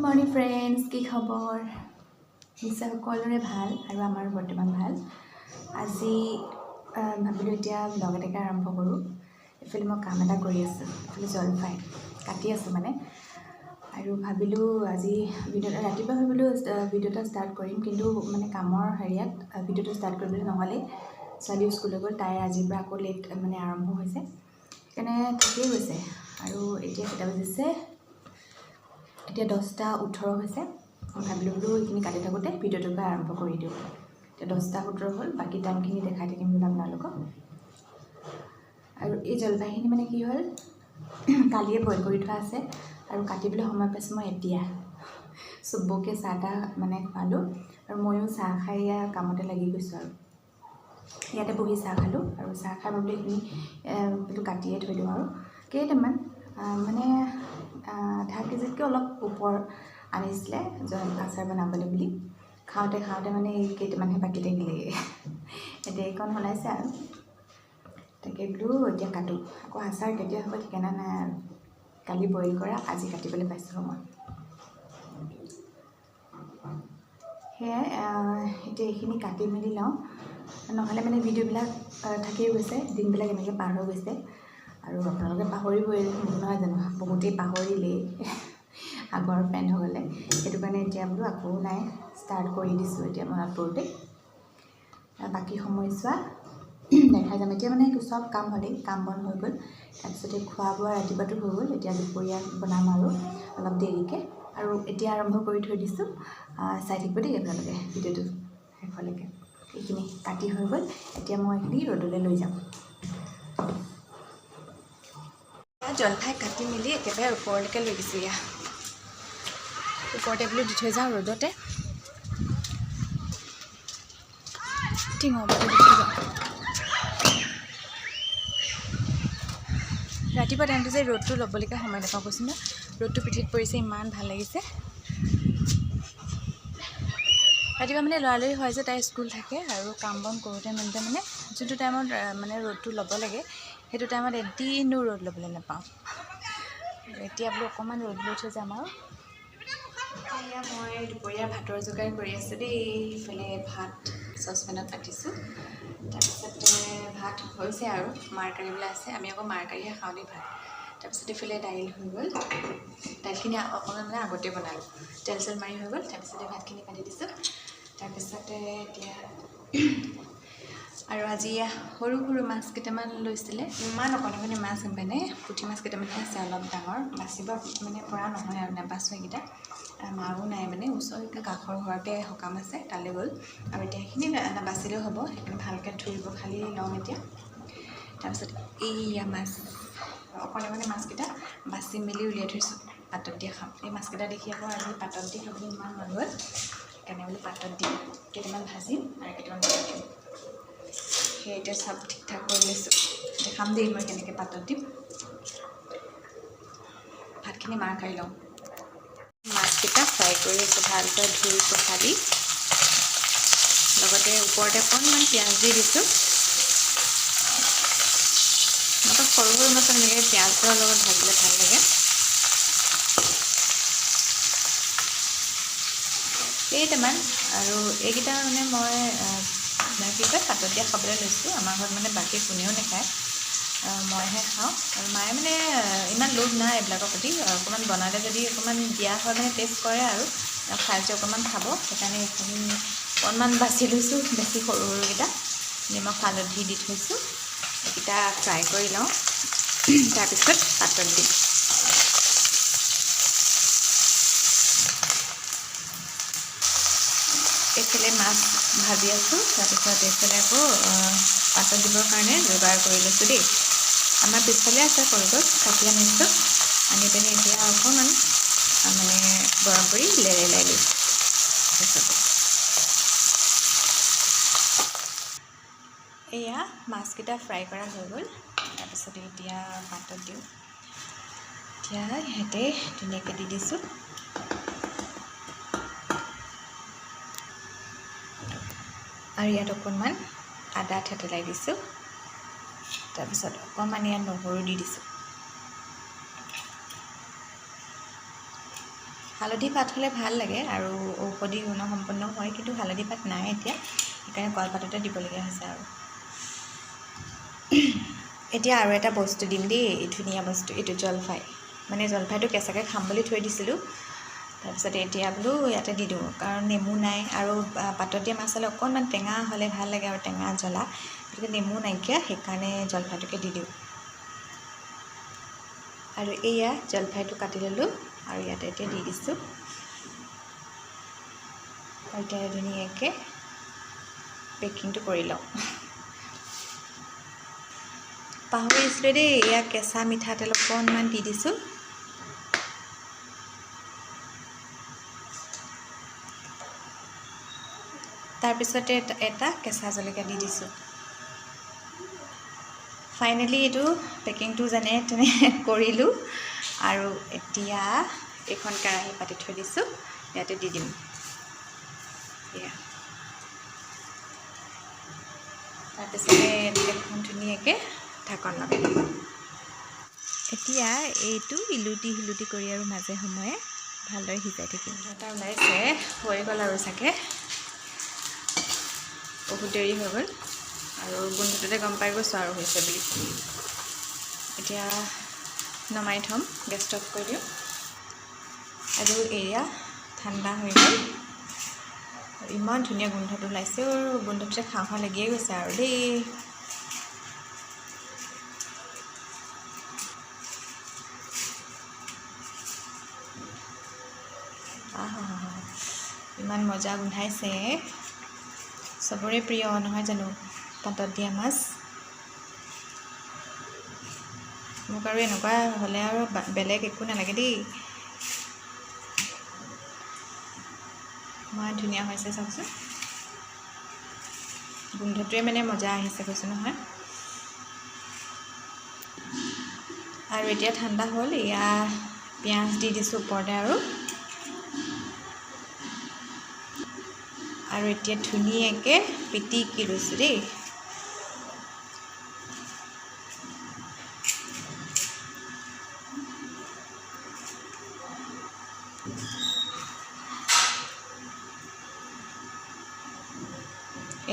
Morning friends, কি খবৰ? নিশ্চয় সকলোৰে ভাল আৰু আমাৰ বৰ্তমান ভাল। আজি ভাবিলোঁ এতিয়া ব্লগ এটাকে আৰম্ভ কৰোঁ। এইফালে মই কাম এটা কৰি আছোঁ, এইফালে জলফাই কাটি আছোঁ মানে। আৰু ভাবিলোঁ আজি ৰাতিপুৱা ভাবিলোঁ ভিডিঅ' এটা ষ্টাৰ্ট কৰিম, কিন্তু মানে কামৰ হেৰিয়াত ভিডিঅ'টো ষ্টাৰ্ট কৰিবলৈ নহ'লেই। ছোৱালীও স্কুললৈ গ'ল, তাই আজিৰ পৰা আকৌ লেট মানে আৰম্ভ হৈছে, সেইকাৰণে ঠিকেই গৈছে। আৰু এতিয়া কেইটা বাজিছে, এতিয়া 10:18 হৈছে। মই ভাবিলোঁ বোলো এইখিনি কাটি থাকোঁতে ভিডিঅ'টোৰ পৰা আৰম্ভ কৰি দিওঁ। এতিয়া 10:17 হ'ল, বাকী টাইমখিনি দেখাই থাকিম বোলো আপোনালোকক। আৰু এই জলফাইখিনি মানে কি হ'ল, কালিয়ে বইল কৰি থোৱা আছে আৰু কাটিবলৈ সময় পাইছোঁ মই এতিয়া। চবকে চাহ তাহ মানে খোৱালোঁ আৰু ময়ো চাহ খাই এয়া কামতে লাগি গৈছোঁ। আৰু ইয়াতে বহি চাহ খালোঁ আৰু চাহ খাই ভাবিলোঁ এইখিনি বোলো কাটিয়ে থৈ দিওঁ। আৰু কেইটামান মানে আধা কেজিতকৈ অলপ ওপৰ আনিছিলে আচাৰ বনাবলৈ বুলি। খাওঁতে মানে এই কেইটামানহে বাকী থাকিলেগৈ। এতিয়া এইকণ বনাইছে আৰু তাকে বোলো এতিয়া কাটোঁ। আকৌ আচাৰ কেতিয়া হ'ব ঠিকনা নাই আৰু। কালি বইল কৰা, আজি কাটিবলৈ পাইছোঁ মই। সেয়াই এতিয়া এইখিনি কাটি মেলি লওঁ, নহ'লে মানে ভিডিঅ'বিলাক থাকিয়ে গৈছে, দিনবিলাক এনেকৈ পাৰ হৈ গৈছে। আৰু আপোনালোকে পাহৰিবই নহয় জানো, বহুতেই পাহৰিলেই আগৰ ফ্ৰেণ্ডসকলে। সেইটো কাৰণে এতিয়া বোলো আকৌ নাই ষ্টাৰ্ট কৰি দিছোঁ এতিয়া মনত পৰোঁতে। বাকী সময়ছোৱা দেখাই যাম। এতিয়া মানে চব কাম হ'লেই, কাম বন হৈ গ'ল। তাৰপিছতে খোৱা বোৱা ৰাতিপুৱাটো হৈ গ'ল, এতিয়া দুপৰীয়া বনাম আৰু অলপ দেৰিকৈ। আৰু এতিয়া আৰম্ভ কৰি থৈ দিছোঁ, চাই থাকিব দেই আপোনালোকে ভিডিঅ'টো শেষলৈকে। এইখিনি কাটি হৈ গ'ল, এতিয়া মই এইখিনি ৰ'দলৈ লৈ যাম। জলফাই কাটি মেলি একেবাৰে ওপৰলৈকে লৈ দিছোঁ। এয়া ওপৰতে বোলো দি থৈ যাওঁ ৰ'দতে, টিঙৰ ওপৰতে দি থৈ যাওঁ। ৰাতিপুৱা টাইমটো যে ৰ'দটো ল'বলৈকে সময় নাপাওঁ কৈছোঁ ন, ৰ'দটো পিঠিত পৰিছে, ইমান ভাল লাগিছে। ৰাতিপুৱা মানে লৰালৰি হয় যে, তাই স্কুল থাকে আৰু কাম বন কৰোঁতে মেলোঁতে মানে যোনটো টাইমত মানে ৰ'দটো ল'ব লাগে সেইটো টাইমত এদিনো ৰ'দ ল'বলৈ নাপাওঁ। এতিয়া বোলো অকণমান ৰ'দ লৈ থৈ যাম। আৰু এয়া মই দুপৰীয়া ভাতৰ যোগাৰ কৰি আছোঁ দেই। এইফালে ভাত চচপেনত পাতিছোঁ, তাৰপিছতে ভাত হৈছে আৰু মাৰ কাঢ়িবলৈ আছে। আমি আকৌ মাৰ কাঢ়িহে খাওঁ দেই ভাত। তাৰপিছত এইফালে দাইল হৈ গ'ল, দাইলখিনি অকণমান মানে আগতে বনালোঁ, তেল চেল মাৰি হৈ গ'ল। তাৰপিছতে ভাতখিনি পাতি দিছোঁ। তাৰপিছতে এতিয়া আৰু আজি সৰু সৰু মাছ কেইটামান লৈছিলে, ইমান অকণি মাছ মানে পুঠি মাছ কেইটামানহে আছে, অলপ ডাঙৰ, বাচিব মানে পৰা নহয় আৰু নাবাচোঁ এইকেইটা। মাও নাই মানে, ওচৰতে কাষৰ ঘৰতে সকাম আছে, তালৈ গ'ল। আৰু এতিয়া সেইখিনি নাবাচিলেও হ'ব, সেইখিনি ভালকৈ ধুই পখালি ল'ম এতিয়া। তাৰপিছত এইয়া মাছ, অকণি মাছকেইটা বাচি মেলি উলিয়াই থৈছোঁ, পাতত দিয়া খাম। এই মাছকেইটা দেখি আকৌ আজি পাতত দি খাবলৈ ইমান মন গ'ল, সেইকাৰণে বোলো পাতত দিম। কেইটামান ভাজিম আৰু কেইটামান বনাই দিম। সেই এতিয়া চব ঠিক ঠাক কৰি লৈছোঁ, দেখাম দেই মই কেনেকৈ পাতত দিম। ভাতখিনি মাৰ খাই লওঁ। মাছকেইটা ফ্ৰাই কৰি আছোঁ, ভালকৈ ধুই পখালি। লগতে ওপৰতে অকণমান পিঁয়াজ দি দিছোঁ। মইতো সৰু মাছত এনেকৈ পিঁয়াজৰ লগত ভাজিলে ভাল লাগে। কেইটামান আৰু এইকেইটা মানে মই কি কয় পাতত দিয়া খাবলৈ লৈছোঁ। আমাৰ ঘৰত মানে বাকী কোনেও নাখায়, মইহে খাওঁ। আৰু মায়ে মানে ইমান লোভ নাই এইবিলাকৰ প্ৰতি, অকণমান বনালে যদি অকণমান দিয়া হয় মানে টেষ্ট কৰে আৰু খাই যে অকণমান খাব, সেইকাৰণে এইখিনি অকণমান বাছি লৈছোঁ, বেছি সৰু সৰুকেইটা। নিমখ হালধি দি থৈছোঁ, এইকেইটা ফ্ৰাই কৰি লওঁ, তাৰপিছত পাতত দিম। এইফালে মাছ ভাজি আছোঁ, তাৰপিছত এইফালে আকৌ পাতত দিবৰ কাৰণে যোগাৰ কৰি লৈছোঁ দেই। আমাৰ পিছফালে আছে কলগছ, কাটি আনিছোঁ, আনি পিনি এতিয়া অকণমান মানে গৰম কৰি লেৰেলাই লৈছোঁ। এয়া মাছকেইটা ফ্ৰাই কৰা হৈ গ'ল, তাৰপিছতে এতিয়া পাতত দিওঁ। এতিয়া সিহঁতে ধুনীয়াকৈ দি দিছোঁ। আৰু ইয়াত অকণমান আদা থেতেলাই দিছোঁ, তাৰপিছত অকণমান ইয়াত নহৰু দি দিছোঁ। হালধি পাত হ'লে ভাল লাগে আৰু ঔষধি গুণসম্পন্ন হয়, কিন্তু হালধি পাত নাই এতিয়া, সেইকাৰণে কলপাততে দিবলগীয়া হৈছে আৰু। এতিয়া আৰু এটা বস্তু দিম দেই, ধুনীয়া বস্তু, এইটো জলফাই। মানে জলফাইটো কেঁচাকৈ খাম বুলি থৈ দিছিলোঁ, তাৰপিছতে এতিয়া বোলো ইয়াতে দি দিওঁ, কাৰণ নেমু নাই আৰু পাতত দিয়া মাছ হ'লে অকণমান টেঙা হ'লে ভাল লাগে আৰু টেঙা জ্বলা, গতিকে নেমু নাইকিয়া, সেইকাৰণে জলফাইটোকে দি দিওঁ। আৰু এয়া জলফাইটো কাটি ল'লোঁ আৰু ইয়াতে এতিয়া দি দিছোঁ, আৰু এতিয়া ধুনীয়াকৈ পেকিংটো কৰি লওঁ। পাহৰিছিলোঁ দেই, এয়া কেঁচা মিঠাতেল অকণমান দি দিছোঁ। তাৰপিছতে এটা কেঁচা জলকীয়া দি দিছোঁ। ফাইনেলি এইটো পেকিংটো যেনে তেনে কৰিলোঁ, আৰু এতিয়া এইখন কেৰাহী পাতি থৈ দিছোঁ, ইয়াতে দি দিম। এয়া তাৰপিছতে এখন ধুনীয়াকৈ ঢাকন লগাই দিম। এতিয়া এইটো ইলুটি শিলুটি কৰি আৰু মাজে সময়ে ভালদৰে সিজাই থাকিম। এটা ওলাইছে, হৈ গ'ল আৰু চাগে, বহুত দেৰি হৈ গ'ল আৰু গোন্ধটোতে গম পাই গৈছোঁ আৰু হৈছে বুলি। এতিয়া নমাই থ'ম, গেছটো অফ কৰি দিওঁ, আৰু এয়া ঠাণ্ডা হৈ গ'ল। ইমান ধুনীয়া গোন্ধটো ওলাইছে, গোন্ধটোতে খাওঁ খাওঁ লাগিয়ে গৈছে আৰু দেই। ইমান মজা গোন্ধাইছে, চবৰে প্ৰিয় নহয় জানো পাতত দিয়া মাছ। মোক আৰু এনেকুৱা হ'লে আৰু বেলেগ একো নালাগে দেই। ইমান ধুনীয়া হৈছে চাওকচোন, গোন্ধটোৱে মানে মজা আহিছে কৈছোঁ নহয়। আৰু এতিয়া ঠাণ্ডা হ'ল, এয়া পিঁয়াজ দি দিছোঁ ওপৰতে, আৰু এতিয়া ধুনীয়াকৈ পিটিকি লৈছোঁ দেই।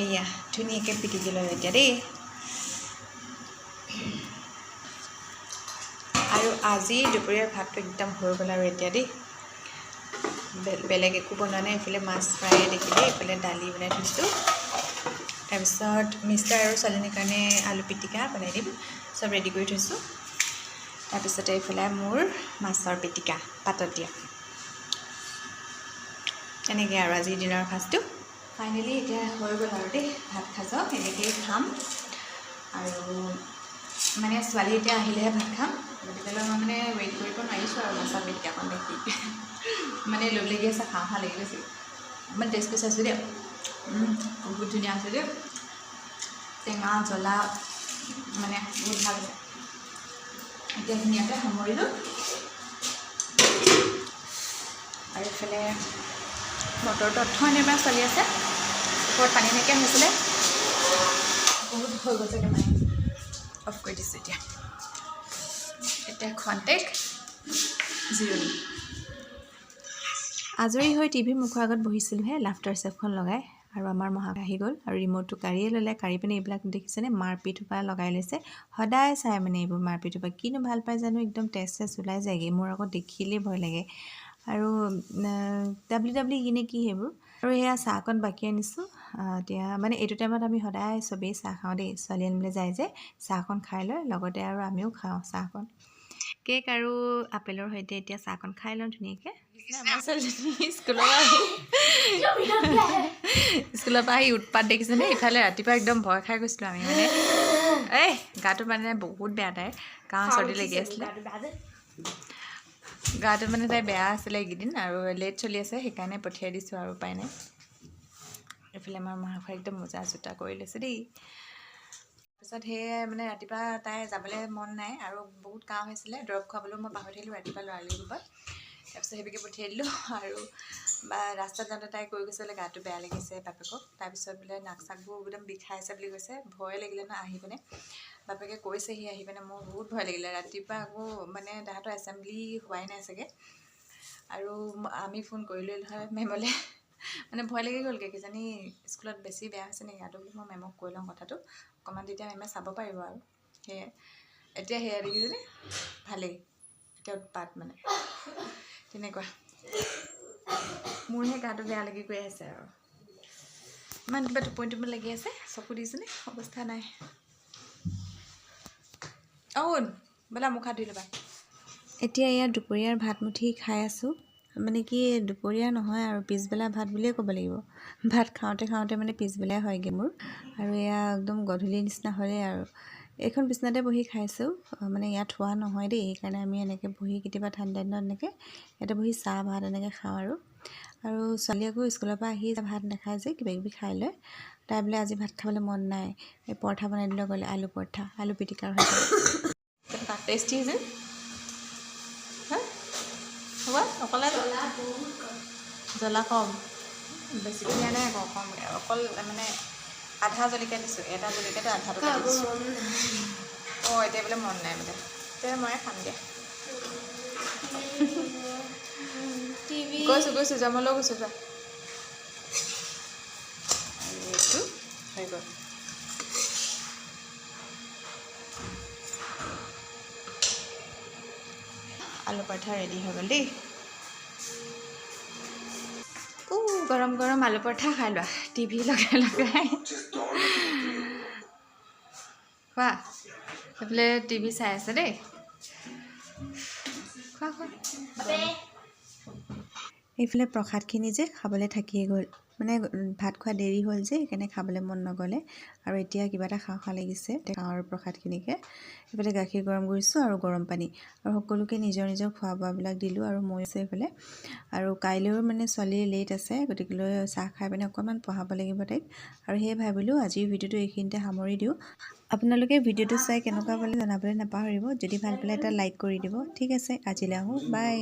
এয়া ধুনীয়াকৈ পিটিকি লওঁ এতিয়া দেই। আৰু আজি দুপৰীয়াৰ ভাতটো একদম হৈ গ'ল আৰু এতিয়া দেই, বেলেগ একো বনোৱা নাই। এইফালে মাছ ফ্ৰাই দেখিলে, এইফালে দালি বনাই থৈছোঁ, তাৰপিছত মিষ্টাৰ আৰু ছোৱালীজনীৰ কাৰণে আলু পিটিকা বনাই দিম, চব ৰেডি কৰি থৈছোঁ। তাৰপিছতে এইফালে মোৰ মাছৰ পিটিকা পাতত দিয়া। এনেকৈ আৰু আজিৰ দিনৰ সাজটো ফাইনেলি এতিয়া হৈ গ'ল আৰু দেই। ভাত সাজক এনেকৈয়ে খাম, আৰু মানে ছোৱালী এতিয়া আহিলেহে ভাত খাম, গতিকেলৈ মই মানে ৱেইট কৰিব নোৱাৰিছোঁ আৰু মাছৰ পিটিকাখন দেখি। মানে লোভ লাগি আছে, খাওঁ খাওঁ লাগি গৈছে। ইমান টেষ্ট কৰি চাইছোঁ দেই, বহুত ধুনীয়া আছে দেই, টেঙা জ্বলা মানে বহুত ভাল আছে। এতিয়া ধুনীয়াকৈ সামৰিলোঁ, আৰু এইফালে মটৰটো অথনিৰ পৰা চলি আছে, ওপৰত পানী নাইকিয়া হৈছিলে, বহুত হৈ গৈছে পানী, অফ কৰি দিছোঁ। এতিয়া খন্তেক জিৰণি। আজৰি হৈ টিভিৰ মুখৰ আগত বহিছিলোঁহে, লাফটাৰ চেফখন লগাই, আৰু আমাৰ মহা আহি গ'ল আৰু ৰিম'টটো কাঢ়িয়ে ল'লে। কাঢ়ি পিনে এইবিলাক দেখিছেনে, মাৰপিট সোপা লগাই লৈছে, সদায় চাই মানে এইবোৰ মাৰপিট সোপা, কিনো ভাল পাই জানো, একদম তেজ চেজ ওলাই যায়গৈ, মোৰ আকৌ দেখিলেই ভয় লাগে। আৰু WWE নে কি সেইবোৰ। আৰু সেয়া চাহকণ বাকী আনিছোঁ, এতিয়া মানে এইটো টাইমত আমি সদায় চবেই চাহ খাওঁ দেই, ছোৱালী আনিবলৈ যায় যে, চাহকণ খাই লয়, লগতে আৰু আমিও খাওঁ চাহকণ। কেক আৰু আপেলৰ সৈতে এতিয়া চাহকণ খাই লওঁ ধুনীয়াকৈ। আমাৰ ছোৱালীজনী স্কুলৰ পৰা আহি উৎপাত দেখিছেনে, ইফালে ৰাতিপুৱা একদম ভয় খাই গৈছিলোঁ আমি, মানে গাটো মানে বহুত বেয়া, তাইৰ কাহ চৰ্দি লাগি আছিলে, গাটো মানে তাই বেয়া আছিলে এইকেইদিন, আৰু লেট চলি আছে, সেইকাৰণে পঠিয়াই দিছোঁ আৰু উপায় নাই। এইফালে আমাৰ মহাশয় একদম মোজা জোতা কৰি লৈছে দেই। তাৰপিছত সেয়ে মানে ৰাতিপুৱা তাই যাবলৈ মন নাই, আৰু বহুত কাহ হৈছিলে, দৰৱ খুৱাবলৈও মই পাহৰি থাকিলোঁ ৰাতিপুৱা লৰালৰি কোবত। তাৰপিছত সেইভাগে পঠিয়াই দিলোঁ, আৰু ৰাস্তাত যাওঁতে তাই কৈ গৈছে বোলে গাটো বেয়া লাগিছে বাপেকক, তাৰপিছত বোলে নাক চাকবোৰ একদম বিষাইছে বুলি কৈছে, ভয় লাগিলে ন আহি পিনে, বাপেকে কৈছেহি আহি পিনে, মোৰ বহুত ভয় লাগিলে ৰাতিপুৱা, আকৌ মানে তাহাঁতৰ এছেম্বলি হোৱাই নাই চাগে, আৰু আমি ফোন কৰিলোঁ নহয় মেমলৈ মানে ভয় লাগি গ'লগৈ কিজানি স্কুলত বেছি বেয়া হৈছে নেকি গাটো, মই মেমক কৈ লওঁ কথাটো অকণমান, তেতিয়া মেমে চাব পাৰিব আৰু সেয়ে এতিয়া সেয়া দেখিছেনে ভালেই, এতিয়া উৎপাত মানে তেনেকুৱা। মোৰহে গাটো বেয়া লাগি গৈ আছে আৰু ইমান কিবা টোপনি লাগি আছে, চকু দিছেনে অৱস্থা নাই। বোলা মুখ হাত ধুই ল'বা। এতিয়া ইয়াত দুপৰীয়াৰ ভাতমুঠি খাই আছোঁ, মানে কি দুপৰীয়া নহয় আৰু পিছবেলা ভাত বুলিয়ে ক'ব লাগিব। ভাত খাওঁতে খাওঁতে মানে পিছবেলাই হয়গৈ মোৰ, আৰু এয়া একদম গধূলি নিচিনা হ'লেই আৰু। এইখন বিচনাতে বহি খাইছোঁ, মানে ইয়াত হোৱা নহয় দেই, সেইকাৰণে আমি এনেকৈ বহি কেতিয়াবা ঠাণ্ডা দিনত এনেকৈ ইয়াতে বহি চাহ ভাত এনেকৈ খাওঁ আৰু ছোৱালী আকৌ স্কুলৰ পৰা আহি ভাত নাখায় যে কিবাকিবি খাই লয়, তাই বোলে আজি ভাত খাবলৈ মন নাই, এই পৰঠা বনাই দিলে গ'লে আলু পৰঠা, আলু পিটিকাৰ সৈতে। কেনেকুৱা টেষ্টি যেন হা হ'ব অকলে জ্বলা কম, বেছিকৈ দিয়া নাই আকৌ কম, অকল মানে আধা জলকীয়া দিছোঁ, এটা জলকীয়াটো আধাটো কাটি দিছোঁ। এতিয়া বোলে মন নাই বোলে, তেতিয়া ময়ে খাম দিয়া। গৈছোঁ জমলৈ গৈছোঁ যোৱা। এইটো হৈ গ'ল। আলু পৰঠা ৰেডি হৈ গ'ল দেই। গৰম গৰম আলু পৰঠা খাই লোৱা, টিভি লগাই খোৱা, সেইফালে টিভি চাই আছে দেই, খোৱা। এইফালে প্ৰসাদখিনি যে খাবলৈ থাকিয়ে গ'ল, মানে ভাত খোৱা দেৰি হ'ল যে সেইকাৰণে খাবলৈ মন নগ'লে, আৰু এতিয়া কিবা এটা খাওঁ খাওঁ লাগিছে গাঁৱৰ প্ৰসাদখিনিকে। এইফালে গাখীৰ গৰম কৰিছোঁ আৰু গৰম পানী, আৰু সকলোকে নিজৰ নিজৰ খোৱা বোৱাবিলাক দিলোঁ, আৰু মই আছে এইফালে। আৰু কাইলৈও মানে ছোৱালীৰ লেট আছে, গতিকেলৈ চাহ খাই পিনে অকণমান পঢ়াব লাগিব তাইক, আৰু সেয়ে ভাবিলোঁ আজিৰ ভিডিঅ'টো এইখিনিতে সামৰি দিওঁ। আপোনালোকে ভিডিঅ'টো চাই কেনেকুৱা পালে জনাবলৈ নাপাহৰিব, যদি ভাল পালে এটা লাইক কৰি দিব। ঠিক আছে, আজিলৈ আহোঁ, বাই।